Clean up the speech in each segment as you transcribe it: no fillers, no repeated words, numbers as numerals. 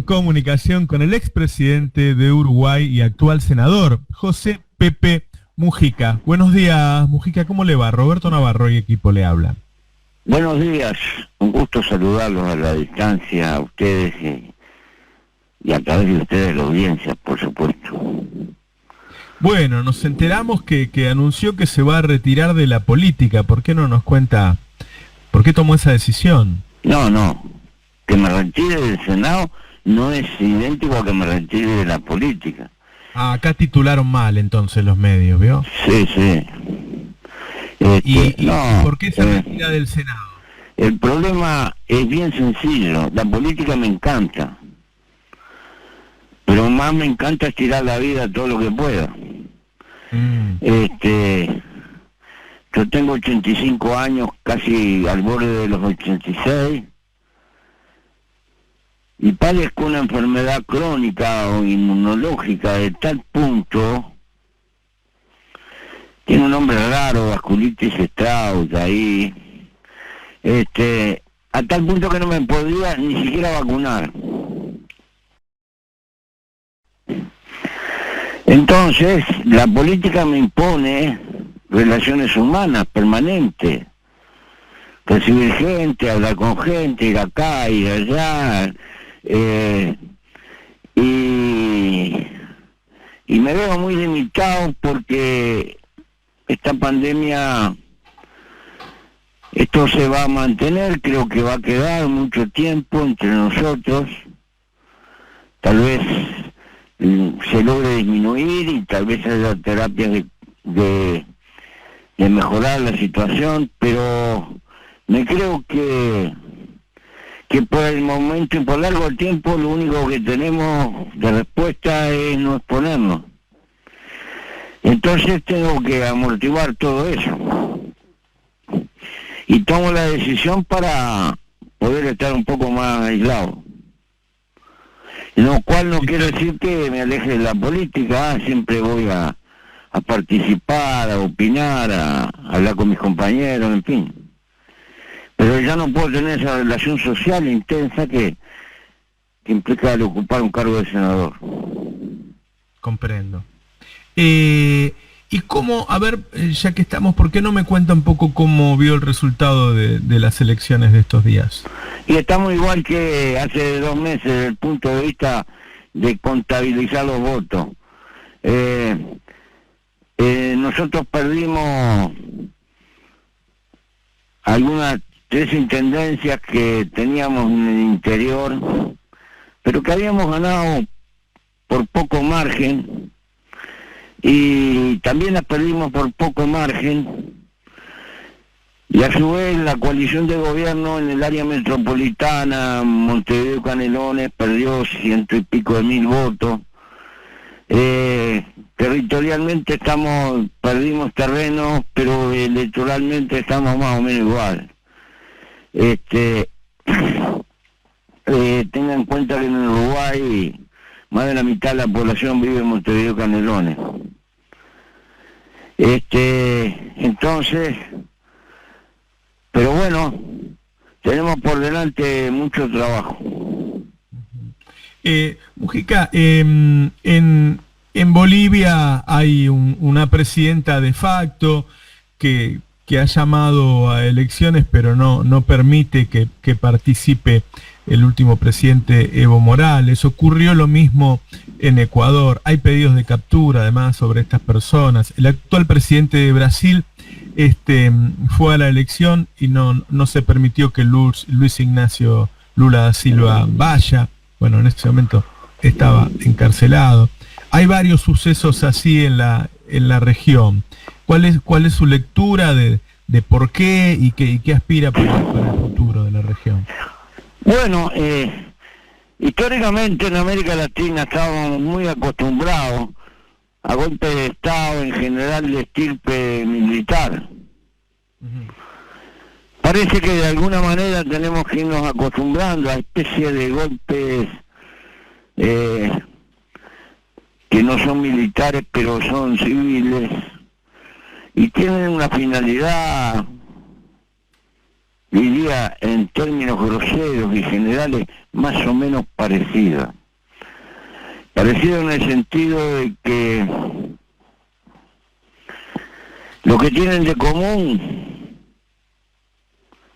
comunicación con el expresidente de Uruguay y actual senador, José Pepe Mujica. Buenos días, Mujica, ¿cómo le va? Roberto Navarro y equipo le hablan. Buenos días, un gusto saludarlos a la distancia, a ustedes y a través de ustedes la audiencia, por supuesto. Bueno, nos enteramos que anunció que se va a retirar de la política. ¿Por qué no nos cuenta por qué tomó esa decisión? No, que me retire del Senado no es idéntico a que me retire de la política. Ah, acá titularon mal entonces los medios, ¿vio? Sí. ¿Y No, por qué se retira del Senado? el problema es bien sencillo, la política me encanta, pero más me encanta estirar la vida todo lo que pueda. Yo tengo 85 años, casi al borde de los 86, y padezco una enfermedad crónica o inmunológica de tal punto, tiene un nombre raro, vasculitis Strauss, ahí, a tal punto que no me podía ni siquiera vacunar. Entonces, la política me impone relaciones humanas permanentes, recibir gente, hablar con gente, ir acá, ir allá, y me veo muy limitado porque esta pandemia, esto se va a mantener, creo que va a quedar mucho tiempo entre nosotros, tal vez se logre disminuir y tal vez haya terapias de mejorar la situación, pero me creo que por el momento y por largo tiempo lo único que tenemos de respuesta es no exponernos. Entonces tengo que amortiguar todo eso. Y tomo la decisión para poder estar un poco más aislado. Lo cual no quiere decir que me aleje de la política, siempre voy a participar, a opinar, a hablar con mis compañeros, en fin. Pero ya no puedo tener esa relación social intensa que implica el ocupar un cargo de senador. Comprendo. ¿Y cómo, a ver, ya que estamos, por qué no me cuenta un poco cómo vio el resultado de las elecciones de estos días? Y estamos igual que hace 2 meses desde el punto de vista de contabilizar los votos. Nosotros perdimos algunas 3 intendencias que teníamos en el interior, pero que habíamos ganado por poco margen, y también las perdimos por poco margen, y a su vez la coalición de gobierno en el área metropolitana, Montevideo y Canelones, perdió 100 y pico de mil votos. Territorialmente perdimos terreno, pero electoralmente estamos más o menos igual. Tengan en cuenta que en Uruguay más de la mitad de la población vive en Montevideo y Canelones. Entonces, pero bueno, tenemos por delante mucho trabajo. Mujica, en Bolivia hay una presidenta de facto que ha llamado a elecciones, pero no permite que participe el último presidente Evo Morales. Ocurrió lo mismo en Ecuador. Hay pedidos de captura, además, sobre estas personas. El actual presidente de Brasil fue a la elección y no se permitió que Luis Ignacio Lula da Silva vaya. Bueno, en este momento estaba encarcelado. Hay varios sucesos así en la región. ¿Cuál es su lectura de por qué y qué aspira para el futuro de la región? Bueno, históricamente en América Latina estábamos muy acostumbrados a golpes de Estado, en general de estirpe militar. Parece que de alguna manera tenemos que irnos acostumbrando a especie de golpes que no son militares pero son civiles y tienen una finalidad diría en términos groseros y generales, más o menos parecida. Parecida en el sentido de que lo que tienen de común,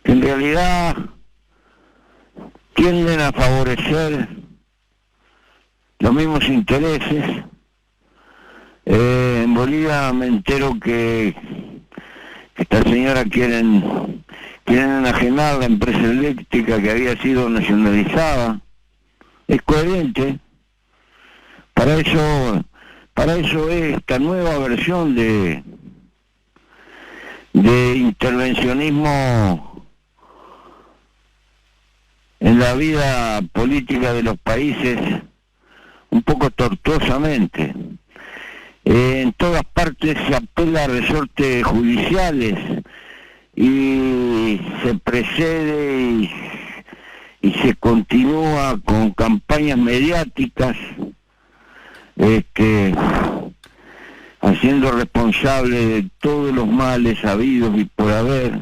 en realidad tienden a favorecer los mismos intereses. En Bolivia me entero que esta señora quieren enajenar la empresa eléctrica que había sido nacionalizada. Es coherente. Para eso es esta nueva versión de intervencionismo en la vida política de los países, un poco tortuosamente. En todas partes se apela a resortes judiciales y se precede y se continúa con campañas mediáticas, haciendo responsable de todos los males habidos y por haber,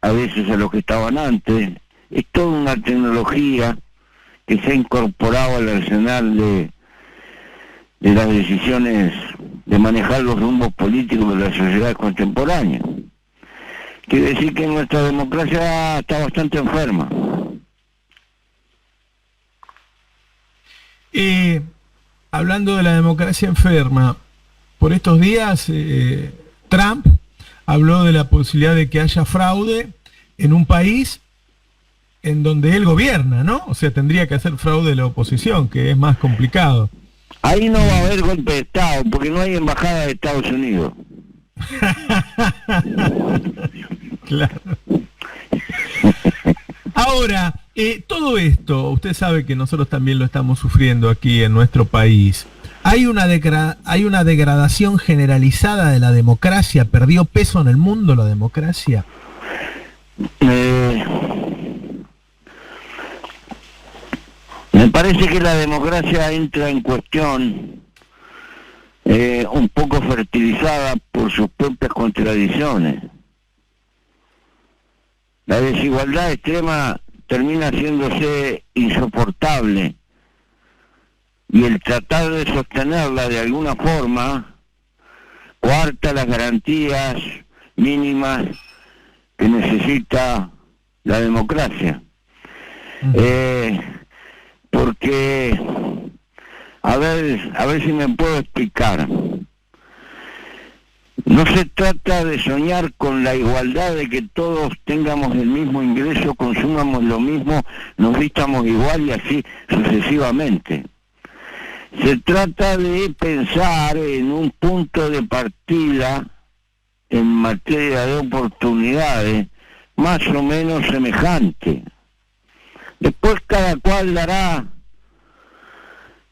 a veces a los que estaban antes. Es toda una tecnología que se ha incorporado al arsenal de las decisiones de manejar los rumbos políticos de la sociedad contemporánea. Quiere decir que nuestra democracia está bastante enferma. Hablando de la democracia enferma, por estos días Trump habló de la posibilidad de que haya fraude en un país en donde él gobierna, ¿no? O sea, tendría que hacer fraude la oposición, que es más complicado. Ahí no va a haber golpe de Estado, porque no hay embajada de Estados Unidos. Claro. Ahora, todo esto, usted sabe que nosotros también lo estamos sufriendo aquí en nuestro país. Hay una degradación generalizada de la democracia. ¿Perdió peso en el mundo la democracia? Me parece que la democracia entra en cuestión un poco fertilizada por sus propias contradicciones. La desigualdad extrema termina haciéndose insoportable y el tratar de sostenerla de alguna forma coarta las garantías mínimas que necesita la democracia. Porque, a ver si me puedo explicar. No se trata de soñar con la igualdad, de que todos tengamos el mismo ingreso, consumamos lo mismo, nos vistamos igual y así sucesivamente. Se trata de pensar en un punto de partida en materia de oportunidades más o menos semejante. Después cada cual dará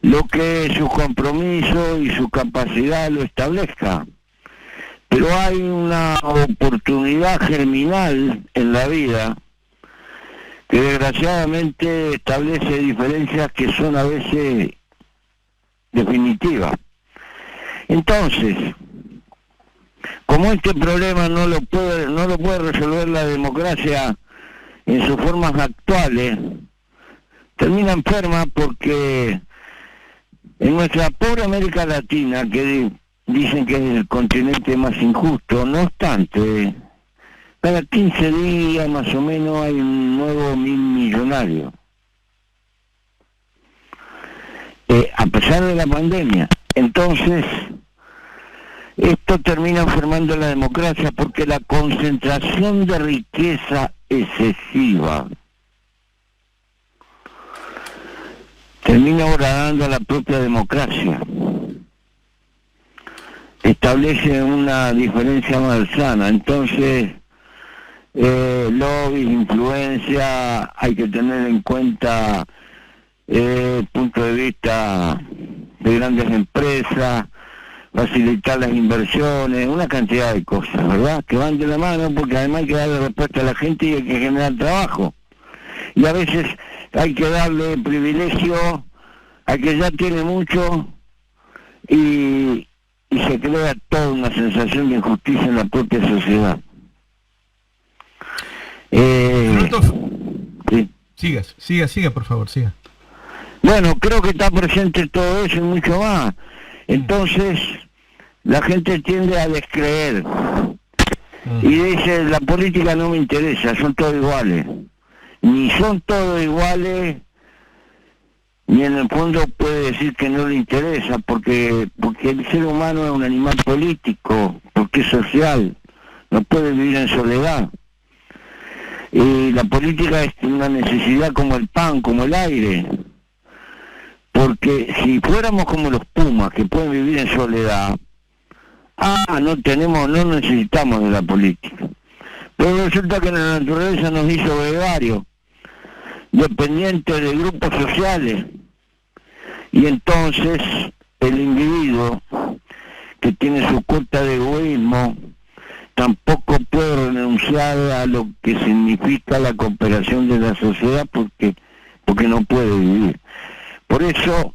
lo que su compromiso y su capacidad lo establezca. Pero hay una oportunidad germinal en la vida que desgraciadamente establece diferencias que son a veces definitivas. Entonces, como este problema no lo puede resolver la democracia en sus formas actuales, termina enferma porque en nuestra pobre América Latina, que dicen que es el continente más injusto, no obstante, cada 15 días más o menos hay un nuevo millonario. A pesar de la pandemia. Entonces, esto termina enfermando la democracia porque la concentración de riqueza excesiva termina horadando a la propia democracia. Establece una diferencia malsana. Entonces, lobby, influencia, hay que tener en cuenta punto de vista de grandes empresas, facilitar las inversiones, una cantidad de cosas, ¿verdad? Que van de la mano porque además hay que darle respuesta a la gente y hay que generar trabajo. Y a veces hay que darle privilegio a que ya tiene mucho y se crea toda una sensación de injusticia en la propia sociedad. Alberto, Sí. siga, por favor, siga. Bueno, creo que está presente todo eso y mucho más. Entonces, la gente tiende a descreer. Y dice, la política no me interesa, son todos iguales. Ni son todos iguales, ni en el fondo puede decir que no le interesa, porque el ser humano es un animal político, porque es social, no puede vivir en soledad. Y la política es una necesidad como el pan, como el aire. Porque si fuéramos como los pumas, que pueden vivir en soledad, no necesitamos de la política. Pero resulta que la naturaleza nos hizo gregarios, dependientes de grupos sociales. Y entonces el individuo que tiene su cuota de egoísmo tampoco puede renunciar a lo que significa la cooperación de la sociedad porque no puede vivir. Por eso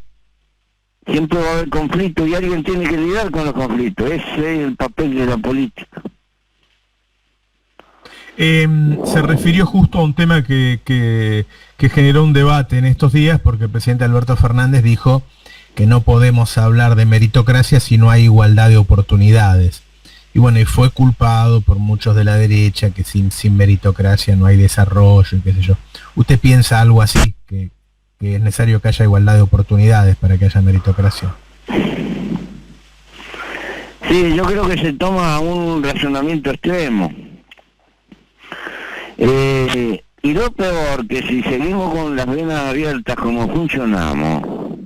siempre va a haber conflicto y alguien tiene que lidiar con los conflictos. Ese es el papel de la política. Se refirió justo a un tema que generó un debate en estos días, porque el presidente Alberto Fernández dijo que no podemos hablar de meritocracia si no hay igualdad de oportunidades. Y bueno, y fue culpado por muchos de la derecha que sin meritocracia no hay desarrollo, y qué sé yo. ¿Usted piensa algo así, que es necesario que haya igualdad de oportunidades para que haya meritocracia? Sí, yo creo que se toma un razonamiento extremo. Y lo peor, que si seguimos con las venas abiertas como funcionamos,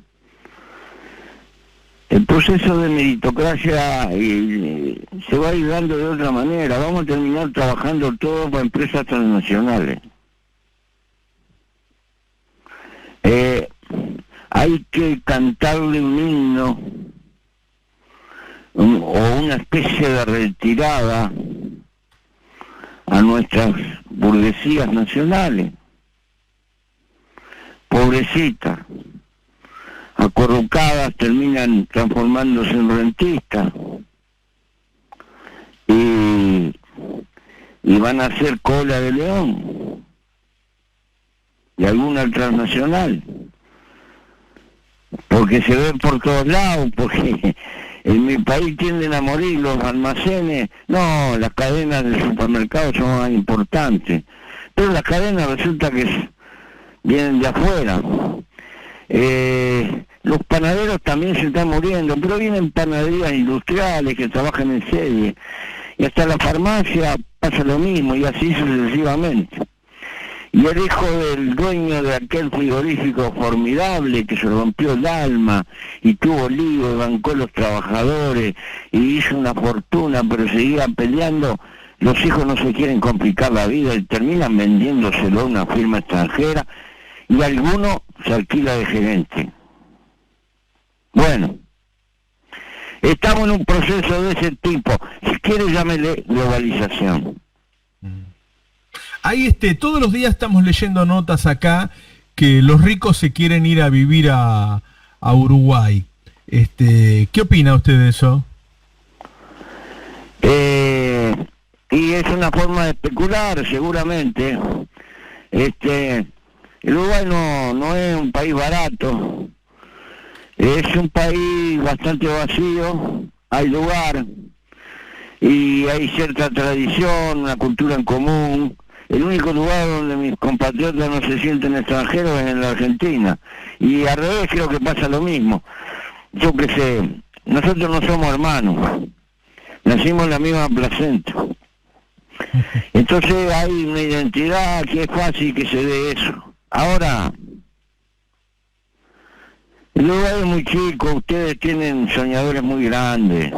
el proceso de meritocracia se va a ir dando de otra manera. Vamos a terminar trabajando todos para empresas transnacionales. Hay que cantarle un himno o una especie de retirada a nuestras burguesías nacionales, pobrecitas, acurrucadas, terminan transformándose en rentistas y van a hacer cola de león y alguna transnacional, porque se ven por todos lados, porque en mi país tienden a morir los almacenes. No, las cadenas de supermercados son más importantes, pero las cadenas resulta que vienen de afuera. Los panaderos también se están muriendo, pero vienen panaderías industriales que trabajan en serie, y hasta la farmacia pasa lo mismo, y así sucesivamente. Y el hijo del dueño de aquel frigorífico formidable que se rompió el alma y tuvo lío, bancó a los trabajadores y hizo una fortuna, pero seguía peleando, los hijos no se quieren complicar la vida y terminan vendiéndoselo a una firma extranjera y alguno se alquila de gerente. Bueno, estamos en un proceso de ese tipo, si quiere llámele globalización. Ahí todos los días estamos leyendo notas acá que los ricos se quieren ir a vivir a Uruguay. ¿Qué opina usted de eso? Y es una forma de especular, seguramente. El Uruguay no es un país barato, es un país bastante vacío, hay lugar y hay cierta tradición, una cultura en común. El único lugar donde mis compatriotas no se sienten extranjeros es en la Argentina. Y al revés creo que pasa lo mismo. Yo qué sé, nosotros no somos hermanos. Nacimos en la misma placenta. Entonces hay una identidad que es fácil que se dé eso. Ahora, el lugar es muy chico, ustedes tienen soñadores muy grandes.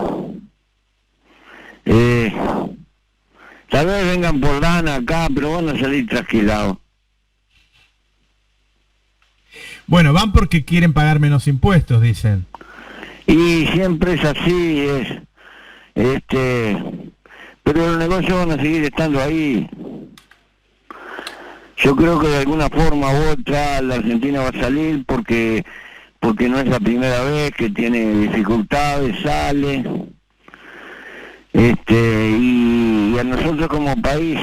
Tal vez vengan por lana acá, pero van a salir trasquilados. Bueno, van porque quieren pagar menos impuestos, dicen. Y siempre es así, pero los negocios van a seguir estando ahí. Yo creo que de alguna forma u otra la Argentina va a salir porque no es la primera vez que tiene dificultades, sale. Y a nosotros como país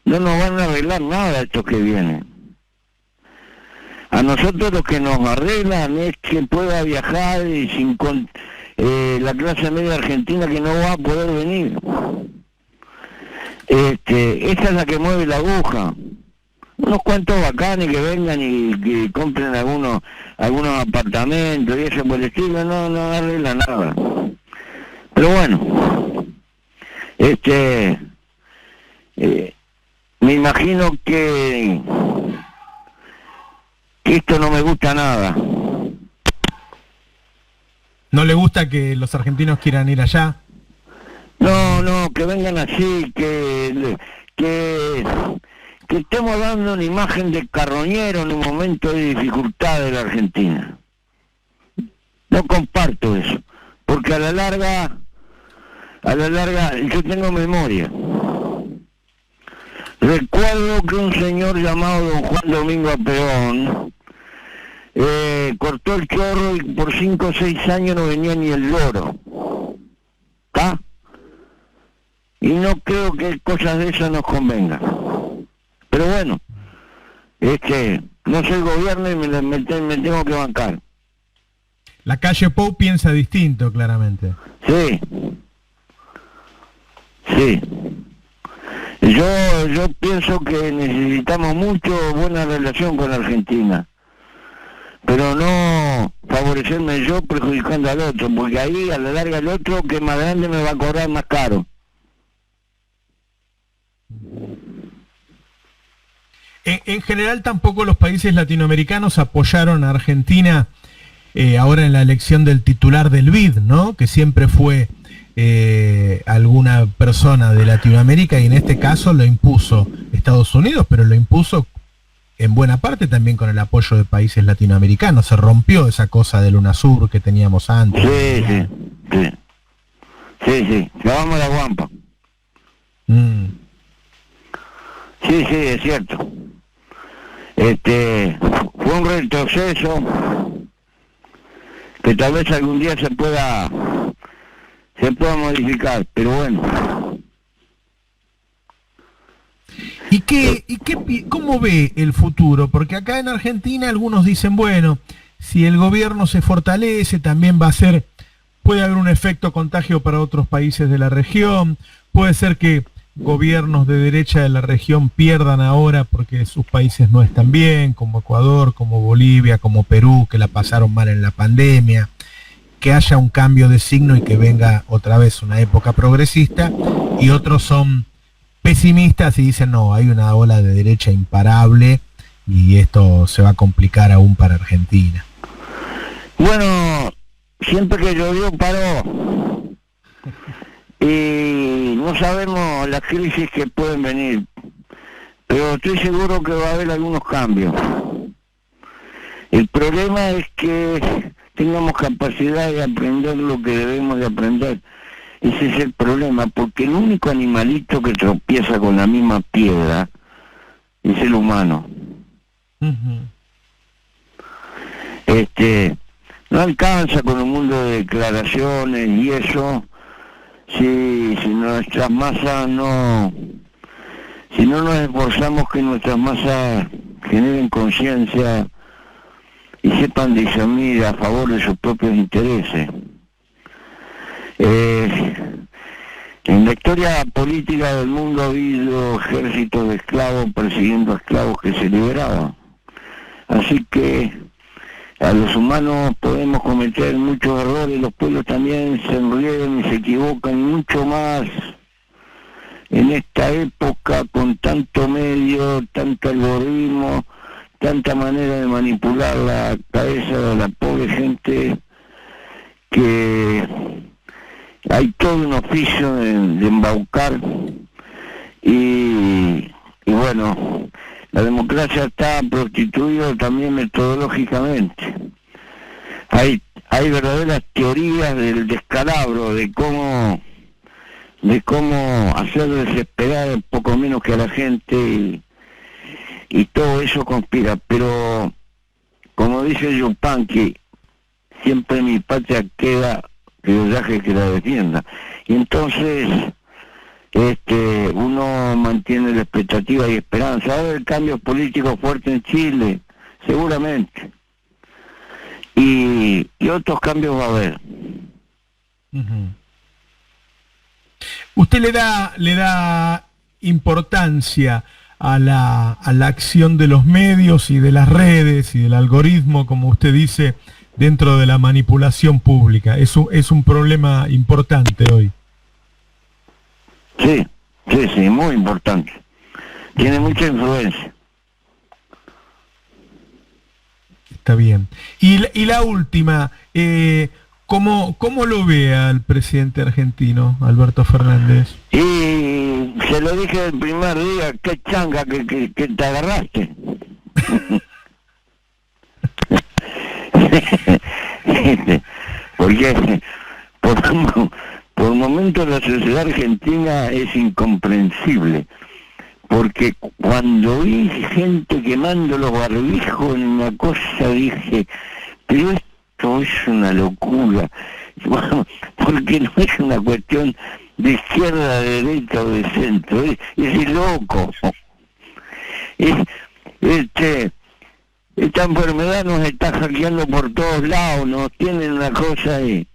no nos van a arreglar nada estos que vienen. A nosotros lo que nos arreglan es que pueda viajar y la clase media argentina que no va a poder venir. Esa es la que mueve la aguja. Unos cuantos bacanes que vengan y que compren algunos apartamentos y eso por el estilo, no arregla nada. Pero bueno, me imagino que esto no me gusta nada. ¿No le gusta que los argentinos quieran ir allá? No, que vengan así, que estemos dando una imagen de carroñero en un momento de dificultad de la Argentina. No comparto eso, porque a la larga yo tengo memoria. Recuerdo que un señor llamado don Juan Domingo Perón cortó el chorro y por 5 o 6 años no venía ni el loro. ¿Está? Y no creo que cosas de esas nos convengan. Pero bueno, no soy gobierno y me tengo que bancar. La calle Pou piensa distinto, claramente. Sí. Yo pienso que necesitamos mucho buena relación con Argentina, pero no favorecerme yo perjudicando al otro, porque ahí a la larga el otro que es más grande me va a cobrar más caro. En general tampoco los países latinoamericanos apoyaron a Argentina ahora en la elección del titular del BID, ¿no? Que siempre fue alguna persona de Latinoamérica y en este caso lo impuso Estados Unidos, pero lo impuso en buena parte también con el apoyo de países latinoamericanos. Se rompió esa cosa del UNASUR que teníamos antes. Sí, clavamos la guampa. Sí, es cierto. Fue un retroceso que tal vez algún día se pueda modificar, pero bueno. ¿Cómo ve el futuro? Porque acá en Argentina algunos dicen, bueno, si el gobierno se fortalece, también puede haber un efecto contagio para otros países de la región, puede ser que gobiernos de derecha de la región pierdan ahora porque sus países no están bien, como Ecuador, como Bolivia, como Perú, que la pasaron mal en la pandemia, que haya un cambio de signo y que venga otra vez una época progresista, y otros son pesimistas y dicen, no, hay una ola de derecha imparable y esto se va a complicar aún para Argentina. Bueno, siempre que llovió paró. Y no sabemos las crisis que pueden venir, pero estoy seguro que va a haber algunos cambios. El problema es que tengamos capacidad de aprender lo que debemos de aprender. Ese es el problema, porque el único animalito que tropieza con la misma piedra es el humano. No alcanza con un mundo de declaraciones y eso. Si nuestras masas si no nos esforzamos que nuestras masas generen conciencia y sepan discernir a favor de sus propios intereses. En la historia política del mundo ha habido ejércitos de esclavos persiguiendo a esclavos que se liberaban. Así que a los humanos podemos cometer muchos errores, los pueblos también se enriedan y se equivocan mucho más en esta época con tanto medio, tanto algoritmo, tanta manera de manipular la cabeza de la pobre gente, que hay todo un oficio de embaucar y bueno, la democracia está prostituida también metodológicamente. Hay verdaderas teorías del descalabro, de cómo hacer desesperar un poco menos que a la gente y todo eso conspira. Pero, como dice Yupanqui, siempre mi patria queda que el viaje que la defienda. Y entonces uno mantiene la expectativa y esperanza. Va a haber cambios políticos fuertes en Chile, seguramente. Y otros cambios va a haber. Uh-huh. ¿Usted le da importancia a la acción de los medios y de las redes y del algoritmo, como usted dice, dentro de la manipulación pública? Es un problema importante hoy. Sí, muy importante. Tiene mucha influencia. Está bien. Y la última, ¿cómo lo ve al presidente argentino, Alberto Fernández? Y se lo dije el primer día, qué changa que te agarraste. Porque por momentos la sociedad argentina es incomprensible. Porque cuando vi gente quemando los barbijos en una cosa, dije, pero esto es una locura. Bueno, porque no es una cuestión de izquierda, de derecha o de centro, es loco. Esta enfermedad nos está hackeando por todos lados, nos tienen una cosa y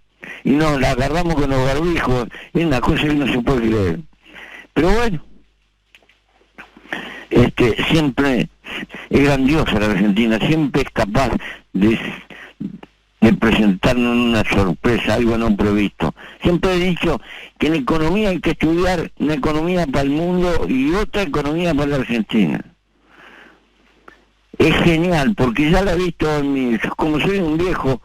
nos la agarramos con los barbijos, es una cosa que no se puede creer. Pero bueno, siempre es grandiosa la Argentina, siempre es capaz de presentarnos una sorpresa, algo no previsto. Siempre he dicho que en economía hay que estudiar una economía para el mundo y otra economía para la Argentina. Es genial, porque ya la he visto como soy un viejo,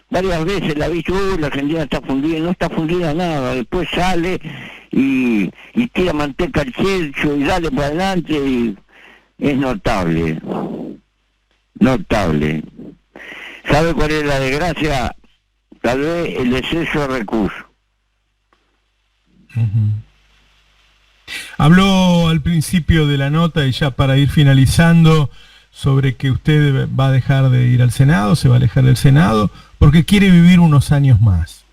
varias veces la he visto, la Argentina está fundida, y no está fundida nada, después sale y tira manteca al checho y dale para adelante y es notable. ¿Sabe cuál es la desgracia? Tal vez el exceso de recursos. Uh-huh. Habló al principio de la nota y ya para ir finalizando sobre que usted va a dejar de ir al Senado, se va a alejar del Senado, porque quiere vivir unos años más.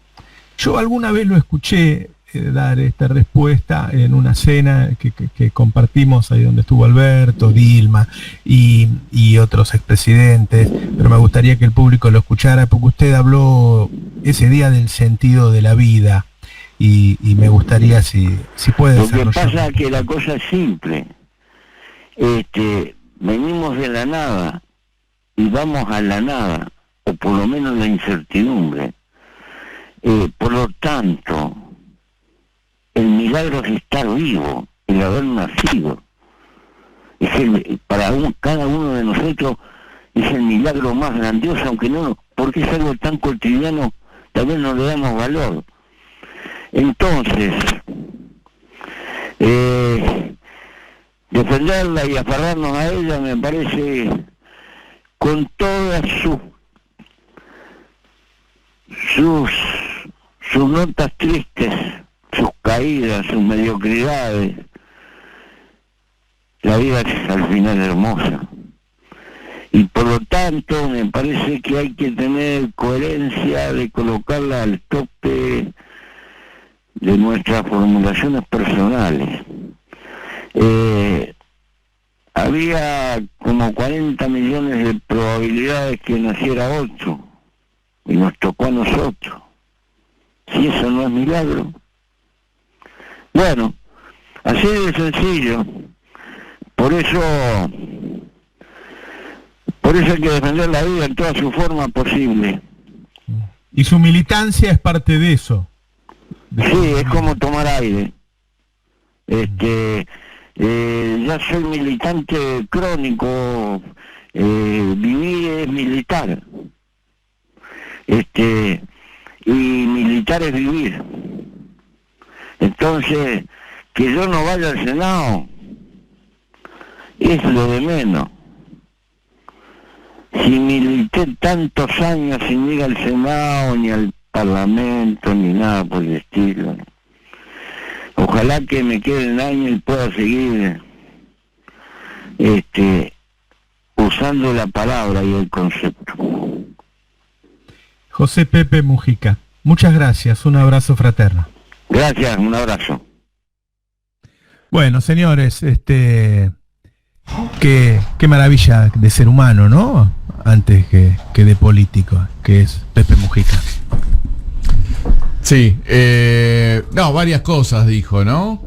Yo alguna vez lo escuché dar esta respuesta en una cena que compartimos ahí donde estuvo Alberto, Dilma y otros expresidentes, pero me gustaría que el público lo escuchara porque usted habló ese día del sentido de la vida y me gustaría si puede desarrollar. Lo que pasa es que la cosa es simple. Venimos de la nada y vamos a la nada, o por lo menos la incertidumbre. Por lo tanto, el milagro es estar vivo, el haber nacido. Para cada uno de nosotros es el milagro más grandioso, aunque no, porque es algo tan cotidiano, tal vez no le damos valor. Entonces, defenderla y aferrarnos a ella me parece, con todas sus notas tristes, sus caídas, sus mediocridades, la vida es al final hermosa. Y por lo tanto me parece que hay que tener coherencia de colocarla al tope de nuestras formulaciones personales. Había como 40 millones de probabilidades que naciera otro, y nos tocó a nosotros. Si eso no es milagro. Bueno, así de sencillo. Por eso hay que defender la vida en toda su forma posible. Y su militancia es parte de eso. Sí, es como tomar aire. Ya soy militante crónico, vivir es militar. Y militar es vivir. Entonces, que yo no vaya al Senado es lo de menos. Si milité tantos años sin ir al Senado, ni al Parlamento, ni nada por el estilo. Ojalá que me quede un año y pueda seguir usando la palabra y el concepto. José Pepe Mujica, muchas gracias, un abrazo fraterno. Gracias, un abrazo. Bueno, señores, qué maravilla de ser humano, ¿no? Antes que de político, que es Pepe Mujica. Sí, no, varias cosas dijo, ¿no?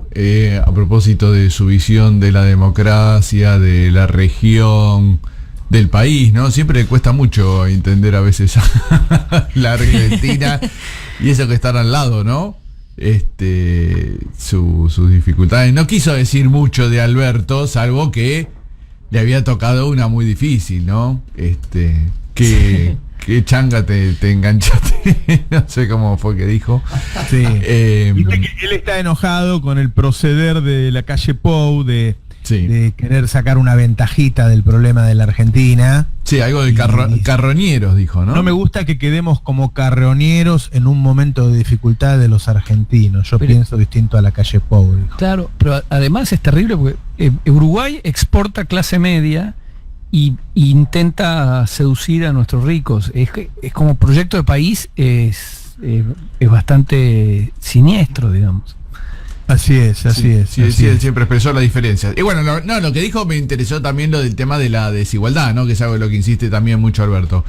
A propósito de su visión de la democracia, de la región, del país, ¿no? Siempre le cuesta mucho entender a veces a la Argentina y eso que están al lado, ¿no? Sus dificultades. No quiso decir mucho de Alberto, salvo que le había tocado una muy difícil, ¿no? ¿Qué changa te enganchaste? No sé cómo fue que dijo. Sí. Viste que él está enojado con el proceder de la calle Pou de querer sacar una ventajita del problema de la Argentina. Sí, algo de carroñeros, dijo, ¿no? No me gusta que quedemos como carroñeros en un momento de dificultad de los argentinos. Yo pienso distinto a la calle Pou, dijo. Claro, pero además es terrible porque Uruguay exporta clase media y intenta seducir a nuestros ricos. Es como proyecto de país, es bastante siniestro, digamos. Así es. Él siempre expresó la diferencia. Y bueno, lo que dijo me interesó también lo del tema de la desigualdad, ¿no? Que es algo en lo que insiste también mucho Alberto.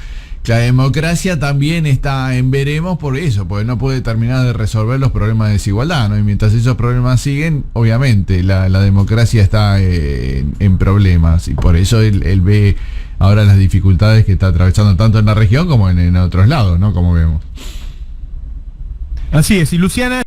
La democracia también está en veremos por eso, porque no puede terminar de resolver los problemas de desigualdad, ¿no? Y mientras esos problemas siguen, obviamente, la democracia está en problemas. Y por eso él ve ahora las dificultades que está atravesando tanto en la región como en otros lados, ¿no? Como vemos. Así es. Y Luciana...